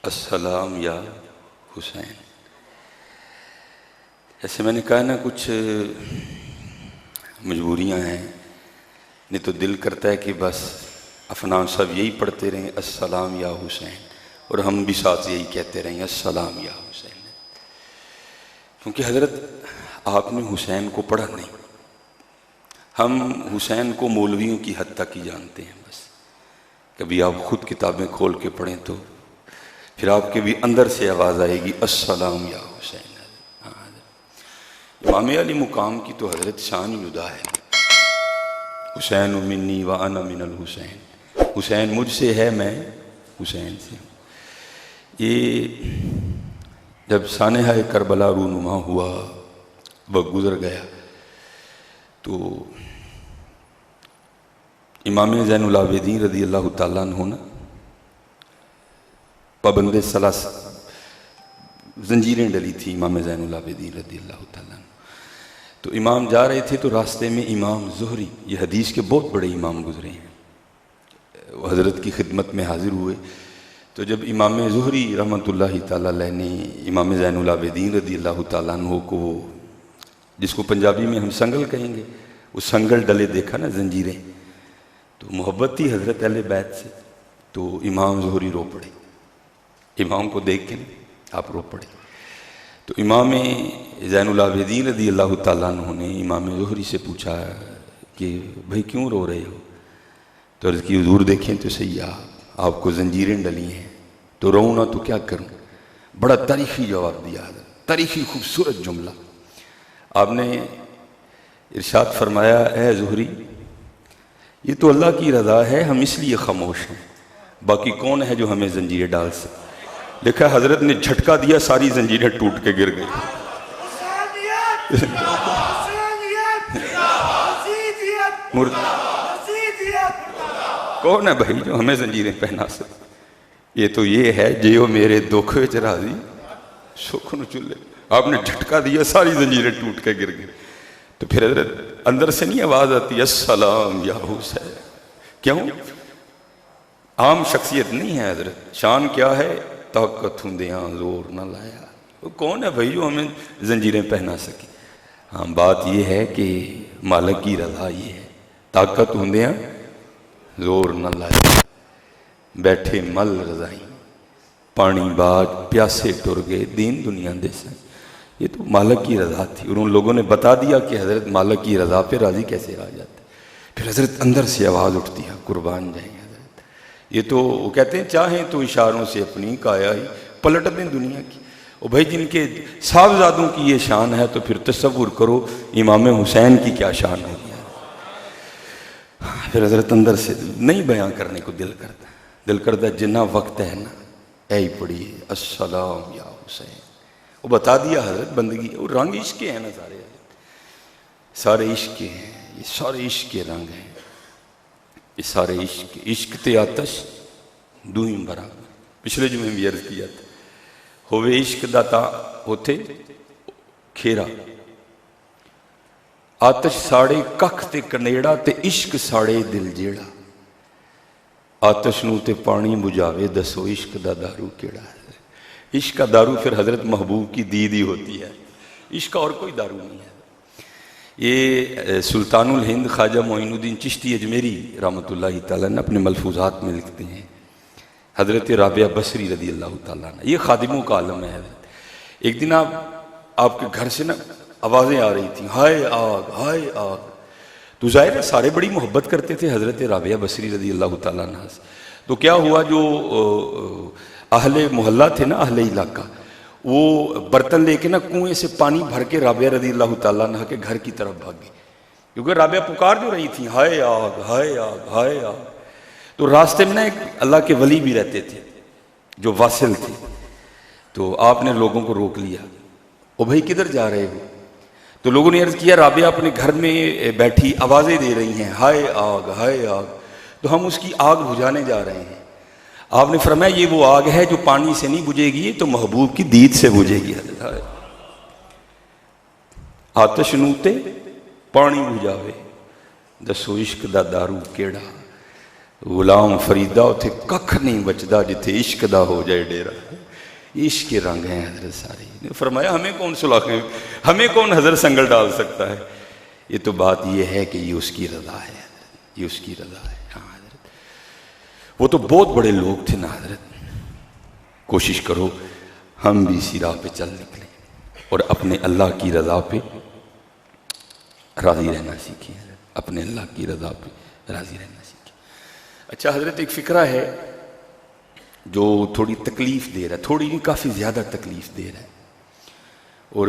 السلام یا حسین. جیسے میں نے کہا نا، کچھ مجبوریاں ہیں، نہیں تو دل کرتا ہے کہ بس عفنان صاحب یہی پڑھتے رہیں السلام یا حسین، اور ہم بھی ساتھ یہی کہتے رہیں السلام یا حسین، کیونکہ حضرت آپ نے حسین کو پڑھا نہیں. ہم حسین کو مولویوں کی حد تک ہی جانتے ہیں. بس کبھی آپ خود کتابیں کھول کے پڑھیں تو پھر آپ کے بھی اندر سے آواز آئے گی السلام یا حسین. امام علی مقام کی تو حضرت شان جدا ہے. حسین منی و انا من الحسین، حسین مجھ سے ہے، میں حسین سے ہوں. یہ جب سانحہ کربلا رونما ہوا، وقت گزر گیا، تو امام زین العابدین رضی اللہ تعالیٰ عنہ نا پابند ثلاث زنجیریں ڈلی تھی امام زین العابدین رضی اللہ تعالیٰ عنہ. تو امام جا رہے تھے تو راستے میں امام زہری، یہ حدیث کے بہت بڑے امام گزرے ہیں، وہ حضرت کی خدمت میں حاضر ہوئے. تو جب امام زہری رحمۃ اللہ تعالیٰ علیہ نے امام زین العابدین رضی اللہ تعالیٰ عنہ کو، جس کو پنجابی میں ہم سنگل کہیں گے، وہ سنگل ڈلے دیکھا نا، زنجیریں، تو محبت تھی حضرت اہل بیت سے، تو امام زہری رو پڑے. امام کو دیکھ کے آپ رو پڑے. تو امام زین العابدین رضی اللہ تعالیٰ عنہ نے امام زہری سے پوچھا کہ بھائی کیوں رو رہے ہو؟ تو عرض کی حضور دیکھیں تو صحیح، آپ کو زنجیریں ڈلی ہیں، تو رو نہ تو کیا کروں. بڑا تاریخی جواب دیا، تاریخی خوبصورت جملہ. آپ نے ارشاد فرمایا اے زہری، یہ تو اللہ کی رضا ہے، ہم اس لیے خاموش ہیں، باقی کون ہے جو ہمیں زنجیریں ڈال سکے. دیکھا حضرت نے جھٹکا دیا، ساری زنجیریں ٹوٹ کے گر گئی. کون ہے بھائی جو ہمیں زنجیریں پہنا سکے؟ یہ تو یہ ہے جیو میرے دکھ وچ راضی سکھ نو چلے. آپ نے جھٹکا دیا، ساری زنجیریں ٹوٹ کے گر گئی. تو پھر حضرت اندر سے نہیں آواز آتی السلام یا حسین؟ کیوں؟ عام شخصیت نہیں ہے حضرت. شان کیا ہے؟ طاقت ہوندیاں زور نہ لایا. وہ کون ہے بھائی جو ہمیں زنجیریں پہنا سکے؟ ہاں، بات یہ ہے کہ مالک کی رضا یہ ہے، طاقت ہوندیاں زور نہ لایا، بیٹھے مل رضائی، پانی باج پیاسے ٹر گئے، دین دنیا دے سن. یہ تو مالک کی رضا تھی، اور ان لوگوں نے بتا دیا کہ حضرت مالک کی رضا پہ راضی کیسے آ جاتے. پھر حضرت اندر سے آواز اٹھتی ہے قربان جائیں حضرت. یہ تو وہ کہتے ہیں چاہیں تو اشاروں سے اپنی کایا ہی پلٹ دیں دنیا کی. اور بھائی جن کے صاحبزادوں کی یہ شان ہے تو پھر تصور کرو امام حسین کی کیا شان ہوگی. پھر حضرت اندر سے نہیں بیان کرنے کو دل کرتا جنہ وقت ہے نا اے ہی پڑھیے السلام یا حسین. وہ بتا دیا حضرت بندگی، اور رنگ عشق کے ہیں نا سارے، سارے عشق کے ہیں، یہ سارے عشق کے رنگ ہیں، یہ سارے عشق تے آتش دوئیں برابر. پچھلے جمعے بھی عرض کیا تھا، ہوئے عشق دا تا ہوتے کھیرا، آتش ساڑے ککھ تے کنیڑا تے عشق ساڑے دل جیڑا. آتش نو تے پانی بجھاوے دسو عشق دا دارو کیڑا ہے. عشق کا دارو پھر حضرت محبوب کی دید ہی ہوتی ہے، عشق کا اور کوئی دارو نہیں ہے. یہ سلطان الہند خواجہ معین الدین چشتی اجمیری رحمۃ اللہ تعالیٰ نے اپنے ملفوظات میں لکھتے ہیں، حضرت رابعہ بصری رضی اللہ تعالیٰ نے، یہ خادموں کا عالم ہے حضرت. ایک دن آپ کے گھر سے نا آوازیں آ رہی تھیں، ہائے آگ ہائے آگ. تو ظاہر ہے سارے بڑی محبت کرتے تھے حضرت رابعہ بصری رضی اللہ تعالیٰ عنہ سے. تو کیا ہوا، جو اہل محلہ تھے نا، اہل علاقہ، وہ برتن لے کے نا کنویں سے پانی بھر کے رابعہ رضی اللہ تعالیٰ عنہ کے گھر کی طرف بھاگے، کیونکہ رابعہ پکار جو رہی تھی ہائے آگ ہائے آگ ہائے آگ. تو راستے میں نا ایک اللہ کے ولی بھی رہتے تھے جو واصل تھے. تو آپ نے لوگوں کو روک لیا، او بھائی کدھر جا رہے ہو؟ تو لوگوں نے عرض کیا رابعہ اپنے گھر میں بیٹھی آوازیں دے رہی ہیں ہائے آگ ہائے آگ، تو ہم اس کی آگ بجھانے جا رہے ہیں. آپ نے فرمایا یہ وہ آگ ہے جو پانی سے نہیں بجھے گی، تو محبوب کی دید سے بجھے گی. آتش نوتے پانی بجھاوے دسو عشق دا دارو کیڑا. غلام فریدا اتھے ککھ نہیں بچدا جتھے عشق دا ہو جائے ڈیرا. عشق کے رنگ ہیں حضرت سارے. فرمایا ہمیں کون سلاخیں، ہمیں کون حضرت سنگل ڈال سکتا ہے. یہ تو بات یہ ہے کہ یہ اس کی رضا ہے حضرت، یہ اس کی رضا ہے. ہاں حضرت وہ تو بہت بڑے لوگ تھے نا حضرت. کوشش کرو ہم بھی اسی راہ پہ چل نکلیں اور اپنے اللہ کی رضا پہ راضی رہنا سیکھیں. اپنے اللہ کی رضا پہ راضی رہنا سیکھیں. اچھا حضرت ایک فکرہ ہے جو تھوڑی تکلیف دے رہا ہے، تھوڑی نہیں کافی زیادہ تکلیف دے رہا ہے، اور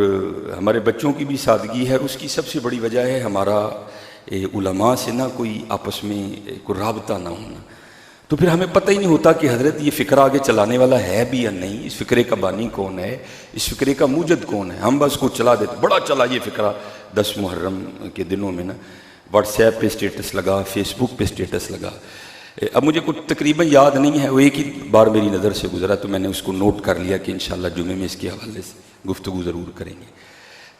ہمارے بچوں کی بھی سادگی ہے. اور اس کی سب سے بڑی وجہ ہے ہمارا علماء سے نہ کوئی آپس میں کوئی رابطہ نہ ہونا. تو پھر ہمیں پتہ ہی نہیں ہوتا کہ حضرت یہ فکرہ آگے چلانے والا ہے بھی یا نہیں، اس فکرے کا بانی کون ہے، اس فکرے کا موجد کون ہے. ہم بس کو چلا دیتے، بڑا چلا یہ فکرہ 10 محرم کے دنوں میں نا، واٹس ایپ پہ اسٹیٹس لگا، فیس بک پہ اسٹیٹس لگا. اب مجھے کچھ تقریباً یاد نہیں ہے، وہ ایک ہی بار میری نظر سے گزرا تو میں نے اس کو نوٹ کر لیا کہ انشاءاللہ جمعے میں اس کے حوالے سے گفتگو ضرور کریں گے.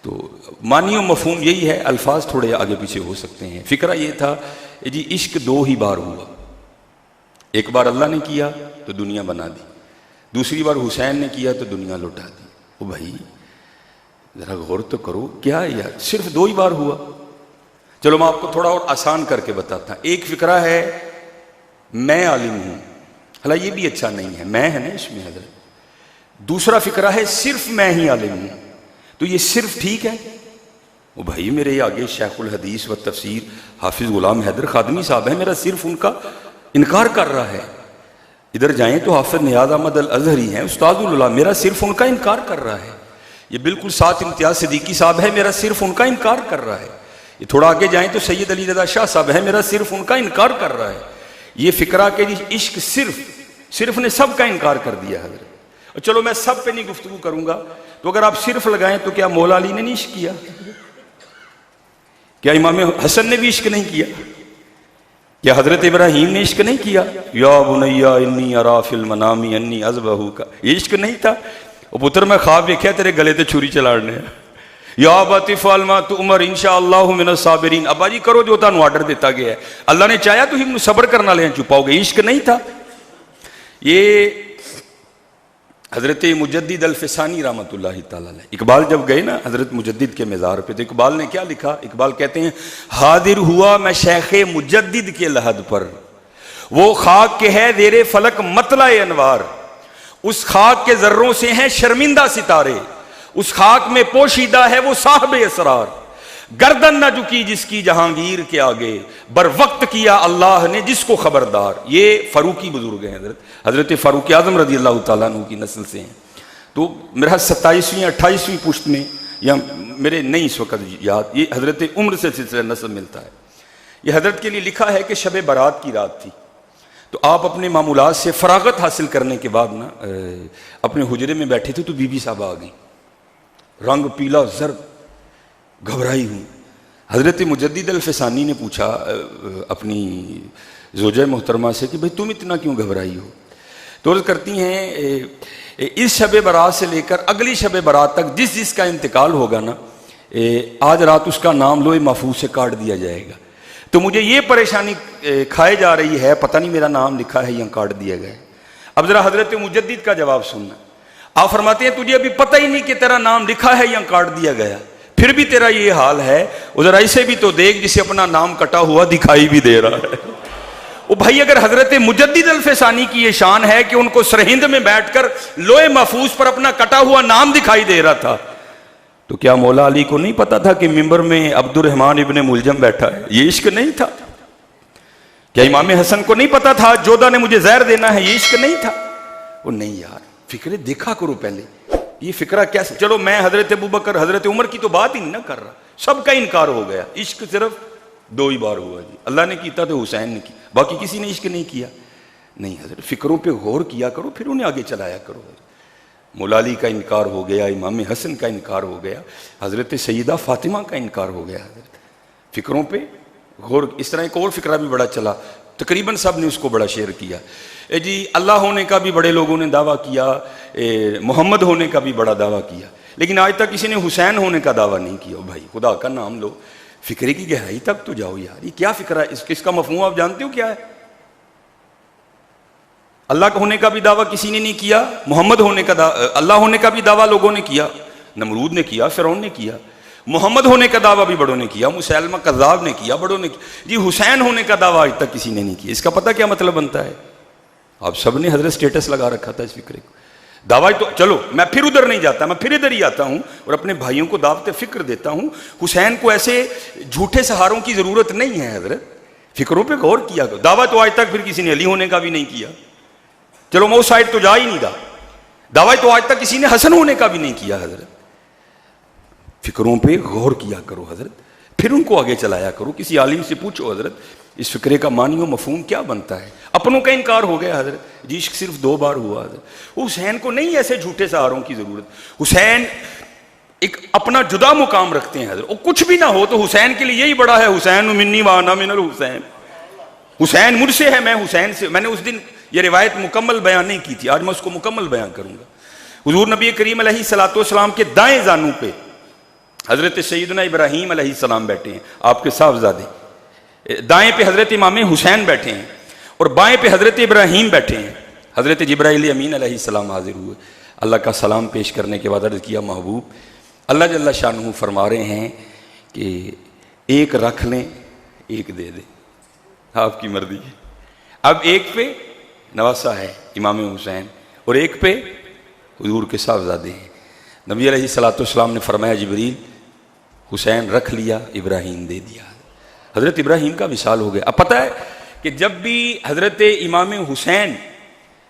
تو معنی و مفہوم یہی ہے، الفاظ تھوڑے آگے پیچھے ہو سکتے ہیں. فکرہ یہ تھا جی عشق 2 ہی بار ہوا. ایک بار اللہ نے کیا تو دنیا بنا دی، دوسری بار حسین نے کیا تو دنیا لوٹا دی. او بھائی ذرا غور تو کرو، کیا یار صرف 2 ہی بار ہوا. چلو میں آپ کو تھوڑا اور آسان کر کے بتاتا ہوں. ایک فکرہ ہے میں عالم ہوں، حالانکہ یہ بھی اچھا نہیں ہے، میں ہے نا اس میں حضرت. دوسرا فکرہ ہے صرف میں ہی عالم ہوں. تو یہ صرف ٹھیک ہے؟ وہ بھائی میرے آگے شیخ الحدیث و تفسیر حافظ غلام حیدر خادمی صاحب ہیں، میرا صرف ان کا انکار کر رہا ہے. ادھر جائیں تو حافظ نیاز احمد الازہری ہیں استاد العلماء، میرا صرف ان کا انکار کر رہا ہے. یہ بالکل ساتھ امتیاز صدیقی صاحب ہے، میرا صرف ان کا انکار کر رہا ہے. یہ تھوڑا آگے جائیں تو سید علی رضا شاہ صاحب ہیں، میرا صرف ان کا انکار کر رہا ہے. یہ فکرہ کہ عشق صرف نے سب کا انکار کر دیا حضرت. اور چلو میں سب پہ نہیں گفتگو کروں گا، تو اگر آپ صرف لگائیں تو کیا مولا علی نے نہیں عشق کیا؟ کیا امام حسن نے بھی عشق نہیں کیا؟ کیا حضرت ابراہیم نے عشق نہیں کیا؟ یا بنی انی ارا فی المنام انی اذبحک، یہ عشق نہیں تھا؟ اور پتر میں خواب دیکھا تیرے گلے تے چھری چلاڑنے. یا ابت افعل ما تؤمر انشاءاللہ من الصابرین، ابا جی کرو جو تانوں آرڈر دیتا گیا ہے، اللہ نے چاہیا تو ہم صبر کرنا لیں چھپاؤ گے. عشق نہیں تھا. یہ حضرت مجدد الفسانی رحمۃ اللہ تعالیٰ علیہ، اقبال جب گئے نا حضرت مجدد کے مزار پہ تو اقبال نے کیا لکھا؟ اقبال کہتے ہیں حاضر ہوا میں شیخ مجدد کے لحد پر، وہ خاک کے ہے زیر فلک مطلع انوار، اس خاک کے ذروں سے ہیں شرمندہ ستارے، اس خاک میں پوشیدہ ہے وہ صاحب اسرار، گردن نہ جھکی جس کی جہانگیر کے آگے، بر وقت کیا اللہ نے جس کو خبردار. یہ فاروقی بزرگ ہیں حضرت فاروق اعظم رضی اللہ تعالیٰ عنہ کی نسل سے ہیں. تو میرا 27ویں 28ویں پشت میں، یا میرے نہیں اس وقت یاد، یہ حضرت عمر سے سلسلہ نسل ملتا ہے. یہ حضرت کے لیے لکھا ہے کہ شب برات کی رات تھی، تو آپ اپنے معمولات سے فراغت حاصل کرنے کے بعد نا اپنے حجرے میں بیٹھے تھے تو بی بی صاحبہ آ گئیں، رنگ پیلا زرد، گھبرائی ہوں. حضرت مجدد الفسانی نے پوچھا اپنی زوجہ محترمہ سے کہ بھئی تم اتنا کیوں گھبرائی ہو؟ تو عرض کرتی ہیں اس شب برات سے لے کر اگلی شب برات تک جس کا انتقال ہوگا نا، آج رات اس کا نام لوح محفوظ سے کاٹ دیا جائے گا. تو مجھے یہ پریشانی کھائے جا رہی ہے، پتہ نہیں میرا نام لکھا ہے یا کاٹ دیا گیا ہے. اب ذرا حضرت مجدد کا جواب سننا. آپ فرماتے ہیں تجھے ابھی پتہ ہی نہیں کہ تیرا نام لکھا ہے یا کاٹ دیا گیا، پھر بھی تیرا یہ حال ہے، ادھر ایسے بھی تو دیکھ جسے اپنا نام کٹا ہوا دکھائی بھی دے رہا ہے. وہ بھائی اگر حضرت مجدد الفسانی کی یہ شان ہے کہ ان کو سرہند میں بیٹھ کر لوح محفوظ پر اپنا کٹا ہوا نام دکھائی دے رہا تھا، تو کیا مولا علی کو نہیں پتا تھا کہ ممبر میں عبد الرحمن ابن ملجم بیٹھا ہے؟ یہ عشق نہیں تھا؟ کیا امام حسن کو نہیں پتا تھا جودہ نے مجھے زہر دینا ہے؟ یہ عشق نہیں تھا؟ وہ نہیں یار، فکرے دیکھا کرو پہلے یہ فکرہ کیا. چلو میں حضرت ابوبکر حضرت عمر کی تو بات ہی نہیں نہ کر رہا، سب کا انکار ہو گیا. عشق صرف 2 ہی بار ہوا جی، اللہ نے کیتا تو حسین نے کی، باقی کسی نے عشق نہیں کیا. نہیں حضرت فکروں پہ غور کیا کرو، پھر انہیں آگے چلایا کرو. مولا علی کا انکار ہو گیا، امام حسن کا انکار ہو گیا، حضرت سیدہ فاطمہ کا انکار ہو گیا. حضرت فکروں پہ غور. اس طرح ایک اور فکرہ بھی بڑا چلا، تقریباً سب نے اس کو بڑا شیئر کیا. جی اللہ ہونے کا بھی بڑے لوگوں نے دعویٰ کیا، محمد ہونے کا بھی بڑا دعویٰ کیا، لیکن آج تک کسی نے حسین ہونے کا دعویٰ نہیں کیا. بھائی خدا کا نام لو، فکرے کی گہرائی تک تو جاؤ یار. یہ کیا فکرہ ہے؟ اس کا مفہوم آپ جانتے ہو کیا ہے؟ اللہ کا ہونے کا بھی دعویٰ کسی نے نہیں کیا، محمد ہونے کا اللہ ہونے کا بھی دعویٰ لوگوں نے کیا، نمرود نے کیا، فرعون نے کیا، محمد ہونے کا دعویٰ بھی بڑوں نے کیا، مسیلمہ کذاب نے کیا، بڑوں نے کیا، جی حسین ہونے کا دعویٰ آج تک کسی نے نہیں کیا۔ اس کا پتہ کیا مطلب بنتا ہے؟ آپ سب نے حضرت سٹیٹس لگا رکھا تھا اس فکرے کو، دعویٰ تو چلو میں پھر ادھر نہیں جاتا، میں پھر ادھر ہی آتا ہوں اور اپنے بھائیوں کو دعوت فکر دیتا ہوں۔ حسین کو ایسے جھوٹے سہاروں کی ضرورت نہیں ہے، حضرت فکروں پہ غور کیا کرو۔ دعویٰ تو آج تک پھر کسی نے علی ہونے کا بھی نہیں کیا، چلو میں اس سائڈ تو جا ہی نہیں رہا، دعویٰ تو آج تک کسی نے حسن ہونے کا بھی نہیں کیا۔ حضرت فکروں پہ غور کیا کرو حضرت، پھر ان کو آگے چلایا کرو۔ کسی عالم سے پوچھو حضرت اس فکرے کا معنی و مفہوم کیا بنتا ہے؟ اپنوں کا انکار ہو گیا حضرت، جی عشق صرف 2 بار ہوا حضرت۔ حسین کو نہیں ایسے جھوٹے سہاروں کی ضرورت، حسین ایک اپنا جدا مقام رکھتے ہیں حضرت، وہ کچھ بھی نہ ہو تو حسین کے لیے یہی بڑا ہے، حسین منی وانا من الحسین، حسین مجھ سے ہے میں حسین سے۔ میں نے اس دن یہ روایت مکمل بیان نہیں کی تھی، آج میں اس کو مکمل بیان کروں گا۔ حضور نبی کریم علیہ الصلوۃ والسلام کے دائیں زانو پہ حضرت سیدنا ابراہیم علیہ السلام بیٹھے ہیں، آپ کے صاحبزادے، دائیں پہ حضرت امام حسین بیٹھے ہیں اور بائیں پہ حضرت ابراہیم بیٹھے ہیں۔ حضرت جبرائیل امین علیہ السلام حاضر ہوئے، اللہ کا سلام پیش کرنے کے بعد عرض کیا محبوب اللہ جل شانہ فرما رہے ہیں کہ ایک رکھ لیں ایک دے دیں، آپ کی مرضی ہے۔ اب ایک پہ نواسہ ہے امام حسین اور ایک پہ حضور کے صاحبزادے ہیں۔ نبی علیہ الصلوۃ والسلام نے فرمایا جبریل حسین رکھ لیا، ابراہیم دے دیا۔ حضرت ابراہیم کا وصال ہو گیا۔ اب پتہ ہے کہ جب بھی حضرت امام حسین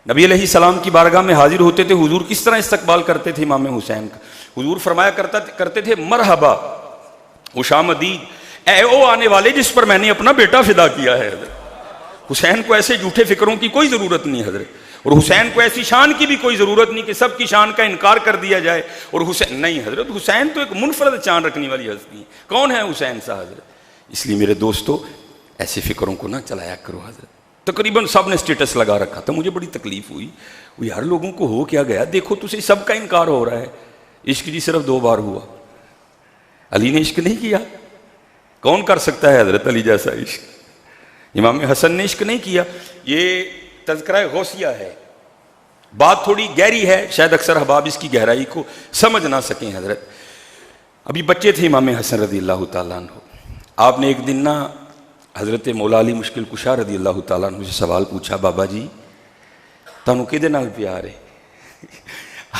نبی علیہ السلام کی بارگاہ میں حاضر ہوتے تھے، حضور کس طرح استقبال کرتے تھے امام حسین کا؟ حضور فرمایا کرتے تھے مرحبا خوش آمدید اے او آنے والے جس پر میں نے اپنا بیٹا فدا کیا ہے۔ حضرت حسین کو ایسے جھوٹے فکروں کی کوئی ضرورت نہیں حضرت، اور حسین کو ایسی شان کی بھی کوئی ضرورت نہیں کہ سب کی شان کا انکار کر دیا جائے۔ اور حسین نہیں حضرت، حسین تو ایک منفرد شان رکھنے والی ہستی ہے۔ کون ہے حسین صاحب حضرت؟ اس لیے میرے دوستو ایسے فکروں کو نہ چلایا کرو حضرت۔ تقریباً سب نے سٹیٹس لگا رکھا تھا، مجھے بڑی تکلیف ہوئی، وہ یار لوگوں کو ہو کیا گیا، دیکھو تجھے سب کا انکار ہو رہا ہے۔ عشق جی صرف 2 بار ہوا، علی نے عشق نہیں کیا، کون کر سکتا ہے حضرت علی جیسا عشق؟ امام حسن نے عشق نہیں کیا۔ یہ تذکرہ غوثیہ ہے، بات تھوڑی گہری ہے، شاید اکثر احباب اس کی گہرائی کو سمجھ نہ سکیں حضرت۔ ابھی بچے تھے امام حسن رضی اللہ تعالیٰ عنہ، آپ نے ایک دن نا حضرت مولا علی مشکل کشا رضی اللہ تعالیٰ عنہ سے سوال پوچھا، بابا جی تانوں کدے نال پیار ہے؟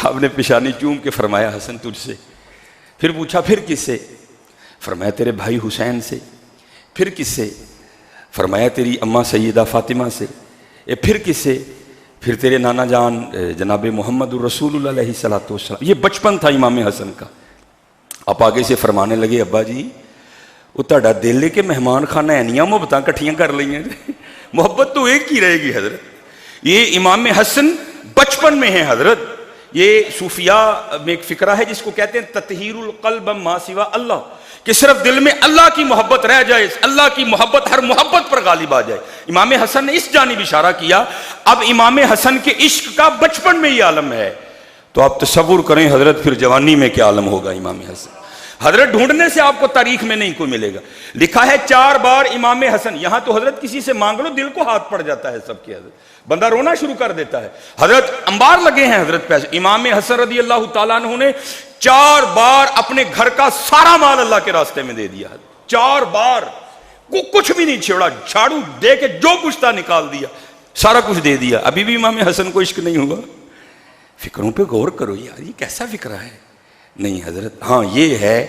آپ نے پیشانی چوم کے فرمایا حسن تجھ سے۔ پھر پوچھا پھر کس سے؟ فرمایا تیرے بھائی حسین سے۔ پھر کس سے؟ فرمایا تیری اماں سیدہ فاطمہ سے۔ پھر کس سے؟ پھر تیرے نانا جان جناب محمد الرسول اللہ علیہ الصلوۃ والسلام۔ یہ بچپن تھا امام حسن کا۔ آپ آگے سے فرمانے لگے ابا جی وہ تہاڈا دل لے کے مہمان خانہ اینیاں محبتاں کٹھیاں کر لئیں، محبت تو ایک ہی رہے گی حضرت۔ یہ امام حسن بچپن میں ہے حضرت۔ یہ صوفیاء میں ایک فکرہ ہے جس کو کہتے ہیں تطہیر القلب ما سوا اللہ، کہ صرف دل میں اللہ کی محبت رہ جائے، اللہ کی محبت ہر محبت پر غالب آ جائے۔ امام حسن نے اس جانب اشارہ کیا۔ اب امام حسن کے عشق کا بچپن میں یہ عالم ہے، تو آپ تصور کریں حضرت پھر جوانی میں کیا عالم ہوگا امام حسن۔ حضرت ڈھونڈنے سے آپ کو تاریخ میں نہیں کوئی ملے گا، لکھا ہے 4 بار امام حسن، یہاں تو حضرت کسی سے مانگ لو دل کو ہاتھ پڑ جاتا ہے سب کے، حضرت بندہ رونا شروع کر دیتا ہے۔ حضرت انبار لگے ہیں حضرت پیسے، امام حسن رضی اللہ تعالیٰ عنہ نے 4 بار اپنے گھر کا سارا مال اللہ کے راستے میں دے دیا، 4 بار کچھ بھی نہیں چھوڑا، جھاڑو دے کے جو کچھ تھا نکال دیا، سارا کچھ دے دیا۔ ابھی بھی امام حسن کو عشق نہیں ہوا؟ فکروں پہ غور کرو یار، یہ کیسا فکرہ ہے؟ نہیں حضرت، ہاں یہ ہے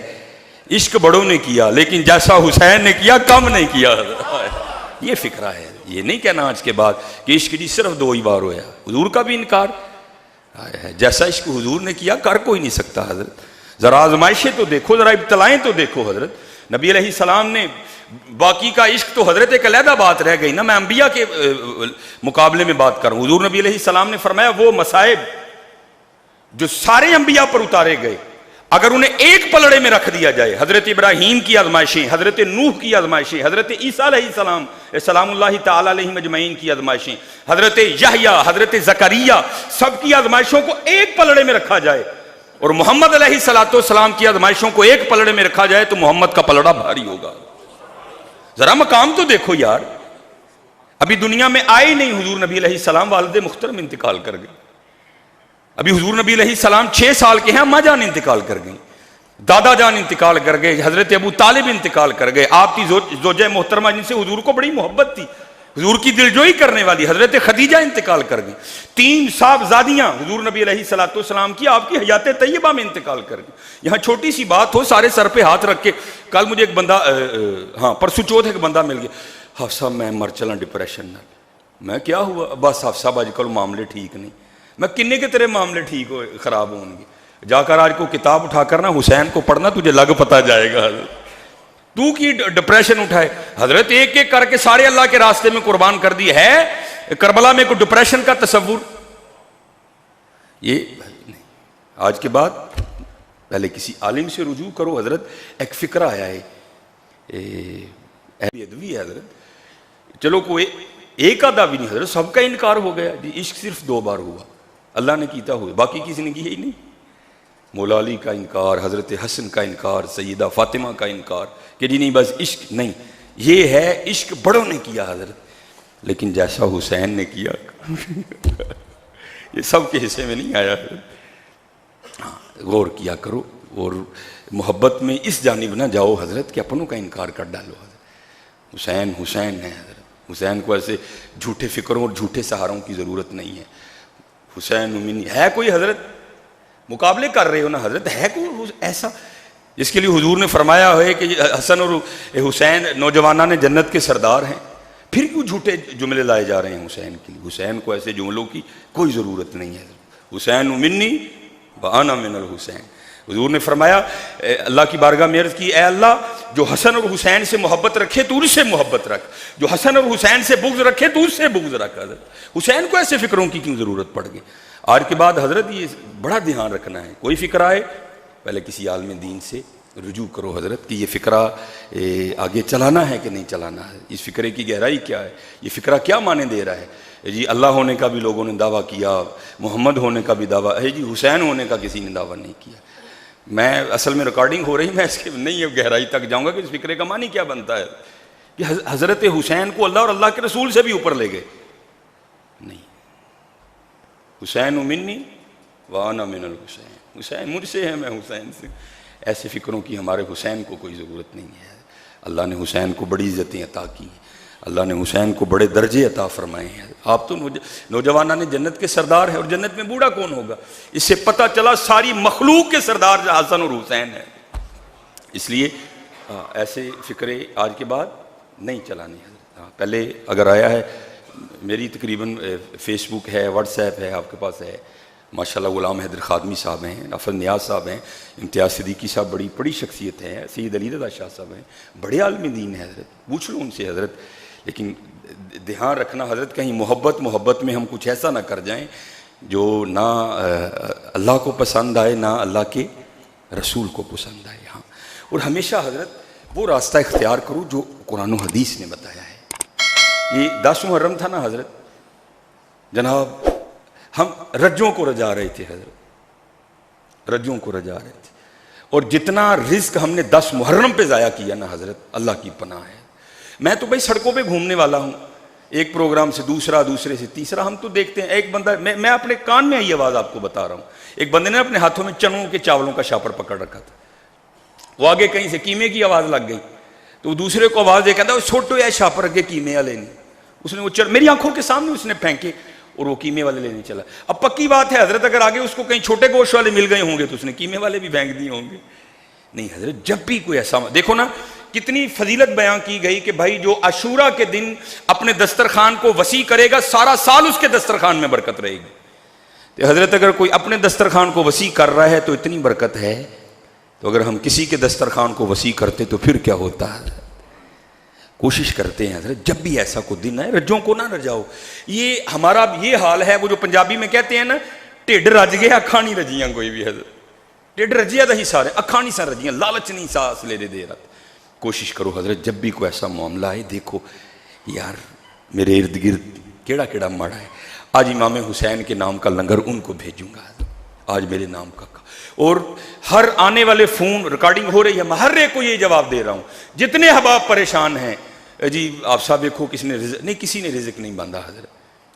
عشق بڑوں نے کیا لیکن جیسا حسین نے کیا کم نہیں کیا حضرت، یہ فکرہ ہے۔ یہ نہیں کہنا آج کے بعد کہ عشق جی صرف 2 ہی بار ہوا، حضور کا بھی انکار ہے، جیسا عشق حضور نے کیا کر کوئی نہیں سکتا حضرت۔ ذرا آزمائشیں تو دیکھو، ذرا ابتلائیں تو دیکھو حضرت۔ نبی علیہ السلام نے باقی کا عشق تو حضرت ایک علیحدہ بات رہ گئی نا، میں انبیاء کے مقابلے میں بات کروں۔ حضور نبی علیہ السلام نے فرمایا وہ مصائب جو سارے انبیاء پر اتارے گئے اگر انہیں ایک پلڑے میں رکھ دیا جائے، حضرت ابراہیم کی آزمائشیں، حضرت نوح کی آزمائشیں، حضرت عیسیٰ علیہ السلام سلام اللہ تعالیٰ علیہ مجمعین کی آزمائشیں، حضرت یحییٰ، حضرت زکریہ، سب کی آزمائشوں کو ایک پلڑے میں رکھا جائے اور محمد علیہ الصلوۃ والسلام کی آزمائشوں کو ایک پلڑے میں رکھا جائے تو محمد کا پلڑا بھاری ہوگا۔ ذرا مقام تو دیکھو یار، ابھی دنیا میں آئے نہیں حضور نبی علیہ السلام، والد محترم انتقال کر گئے. ابھی حضور نبی علیہ السلام 6 سال کے ہیں، اماں جان انتقال کر گئیں، دادا جان انتقال کر گئے، حضرت ابو طالب انتقال کر گئے. آپ کی زوجہ محترمہ جن سے حضور کو بڑی محبت تھی، حضور کی دلجوئی کرنے والی حضرت خدیجہ انتقال کر گئیں. 3 صاحبزادیاں حضور نبی علیہ السلام کی آپ کی حیات طیبہ میں انتقال کر گئیں. یہاں چھوٹی سی بات ہو، سارے سر پہ ہاتھ رکھ کے، کل مجھے ایک بندہ پرسوں چوتھ ایک بندہ مل گیا، حفصہ میں مر چلا ڈپریشن نہ. میں کیا ہوا؟ بس حفصہ آج کل معاملے ٹھیک نہیں. میں کنے کے تیرے معاملے ٹھیک ہو خراب ہوں گے؟ جا کر آج کو کتاب اٹھا کر نا حسین کو پڑھنا، تجھے لگ پتا جائے گا. تو کی ڈپریشن اٹھائے حضرت، ایک ایک کر کے سارے اللہ کے راستے میں قربان کر دی ہے. کربلا میں کوئی ڈپریشن کا تصور یہ نہیں. آج کے بعد پہلے کسی عالم سے رجوع کرو. حضرت ایک فکرہ آیا ہے ادوی ہے حضرت، چلو کوئی ایک آدھا بھی نہیں حضرت، سب کا انکار ہو گیا جی. عشق صرف 2 بار ہوا، اللہ نے کیتا ہوئے، باقی کسی نے کیا ہی نہیں. مولا علی کا انکار، حضرت حسن کا انکار، سیدہ فاطمہ کا انکار کہ جی نہیں بس عشق نہیں. یہ ہے عشق بڑوں نے کیا حضرت، لیکن جیسا حسین نے کیا یہ سب کے حصے میں نہیں آیا. غور کیا کرو اور محبت میں اس جانب نہ جاؤ حضرت کہ اپنوں کا انکار کر ڈالو. حضرت حسین حسین ہے حضرت، حسین کو ایسے جھوٹے فکروں اور جھوٹے سہاروں کی ضرورت نہیں ہے. حسین امینی ہے کوئی حضرت، مقابلے کر رہے ہو نا حضرت، ہے کوئی ایسا جس کے لیے حضور نے فرمایا ہے کہ حسن اور حسین نوجوانان نے جنت کے سردار ہیں؟ پھر کیوں جھوٹے جملے لائے جا رہے ہیں حسین کے لیے؟ حسین کو ایسے جملوں کی کوئی ضرورت نہیں ہے. حسین منی وانا من الحسین. حضور نے فرمایا اللہ کی بارگاہ میں عرض کی، اے اللہ جو حسن اور حسین سے محبت رکھے تو ان سے محبت رکھ، جو حسن اور حسین سے بغض رکھے تو اس سے بغض رکھ. حضرت حسین کو ایسے فکروں کی کیوں ضرورت پڑ گئی؟ آج کے بعد حضرت یہ بڑا دھیان رکھنا ہے، کوئی فکر آئے پہلے کسی عالم دین سے رجوع کرو حضرت کہ یہ فکرہ آگے چلانا ہے کہ نہیں چلانا ہے، اس فکرے کی گہرائی کیا ہے، یہ فکرہ کیا معنی دے رہا ہے. جی اللہ ہونے کا بھی لوگوں نے دعویٰ کیا، محمد ہونے کا بھی دعویٰ ہے، جی حسین ہونے کا کسی نے دعویٰ نہیں کیا. میں اصل میں ریکارڈنگ ہو رہی، میں اس کے نہیں گہرائی تک جاؤں گا کہ اس فکرے کا معنی کیا بنتا ہے کہ حضرت حسین کو اللہ اور اللہ کے رسول سے بھی اوپر لے گئے. نہیں، حسین منی وانا من الحسین، حسین مجھ سے ہے میں حسین سے. ایسے فکروں کی ہمارے حسین کو کوئی ضرورت نہیں ہے. اللہ نے حسین کو بڑی عزتیں عطا کی ہیں، اللہ نے حسین کو بڑے درجے عطا فرمائے ہیں. آپ تو نوجوانان نے جنت کے سردار ہیں، اور جنت میں بوڑھا کون ہوگا؟ اس سے پتہ چلا ساری مخلوق کے سردار حسن اور حسین ہیں. اس لیے ایسے فکرے آج کے بعد نہیں چلانے ہیں. پہلے اگر آیا ہے، میری تقریباً فیس بک ہے، واٹس ایپ ہے، آپ کے پاس ہے ماشاءاللہ. غلام حیدر خادمی صاحب ہیں، افضل نیاز صاحب ہیں، امتیاز صدیقی صاحب بڑی بڑی شخصیت ہیں، سید علی رضا شاہ صاحب ہیں، بڑے عالم دین ہیں حضرت، پوچھ لو ان سے حضرت. لیکن دھیان رکھنا حضرت کہیں محبت میں ہم کچھ ایسا نہ کر جائیں جو نہ اللہ کو پسند آئے نہ اللہ کے رسول کو پسند آئے. ہاں، اور ہمیشہ حضرت وہ راستہ اختیار کرو جو قرآن و حدیث نے بتایا ہے. یہ 10 محرم تھا نا حضرت، جناب ہم رجوں کو رجا رہے تھے حضرت، رجوں کو رجا رہے تھے، اور جتنا رزق ہم نے 10 محرم پہ ضائع کیا نا حضرت، اللہ کی پناہ ہے. میں تو بھائی سڑکوں پہ گھومنے والا ہوں، ایک پروگرام سے دوسرا، دوسرے سے تیسرا. ہم تو دیکھتے ہیں ایک بندہ، میں اپنے کان میں یہ آواز آپ کو بتا رہا ہوں، ایک بندے نے اپنے ہاتھوں میں چنوں کے چاولوں کا شاپر پکڑ رکھا تھا. وہ آگے کہیں سے قیمے کی آواز لگ گئی تو وہ دوسرے کو آواز دے کہتا ہے چھوٹو یا شاپر اگے قیمے والے نہیں. اس نے وہ میری آنکھوں کے سامنے اس نے پھینکے اور وہ قیمے والے لینے چلا. اب پکی بات ہے حضرت، اگر آگے اس کو کہیں چھوٹے گوشت والے مل گئے ہوں گے تو اس نے قیمے والے بھی پھینک دیے ہوں گے. نہیں حضرت، جب بھی کوئی ایسا دیکھو نا کتنی فضیلت بیان کی گئی کہ بھائی جو عاشورہ کے دن اپنے دسترخوان کو وسیع کرے گا سارا سال اس کے دسترخوان میں برکت رہے گی. تو حضرت اگر کوئی اپنے دسترخوان کو وسیع کر رہا ہے تو اتنی برکت ہے، تو اگر ہم کسی کے دسترخوان کو وسیع کرتے تو پھر کیا ہوتا ہے. کوشش کرتے ہیں حضرت جب بھی ایسا کوئی دن ہے رجوں کو نہ رجاؤ. یہ ہمارا یہ حال ہے، وہ جو پنجابی میں کہتے ہیں نا ٹھڈ رج گیا اکھاں نہیں رجیاں. کوئی بھی حضرت ٹھڈ رجیا دا ہی سارے اکھاں نہیں سا رجیاں، لالچ نہیں ساس لے دے رہا. کوشش کرو حضرت جب بھی کوئی ایسا معاملہ ہے، دیکھو یار میرے ارد گرد کیڑا کیڑا مڑا ہے، آج امام حسین کے نام کا لنگر ان کو بھیجوں گا، آج میرے نام کا. اور ہر آنے والے فون ریکارڈنگ ہو رہی ہے، میں ہر ایک کو یہ جواب دے رہا ہوں، جتنے احباب پریشان ہیں جی آپ صاحب دیکھو کس نے رزق نہیں، کسی نے رزق نہیں باندھا حضرت،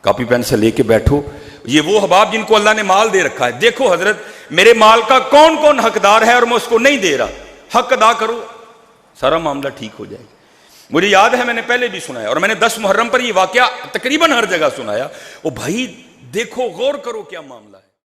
کاپی پینسل لے کے بیٹھو، یہ وہ احباب جن کو اللہ نے مال دے رکھا ہے، دیکھو حضرت میرے مال کا کون کون حقدار ہے اور میں اس کو نہیں دے رہا، حق ادا کرو، سارا معاملہ ٹھیک ہو جائے گا۔ مجھے یاد ہے میں نے پہلے بھی سنایا، اور میں نے 10 محرم پر یہ واقعہ تقریباً ہر جگہ سنایا، وہ بھائی دیکھو غور کرو کیا معاملہ ہے۔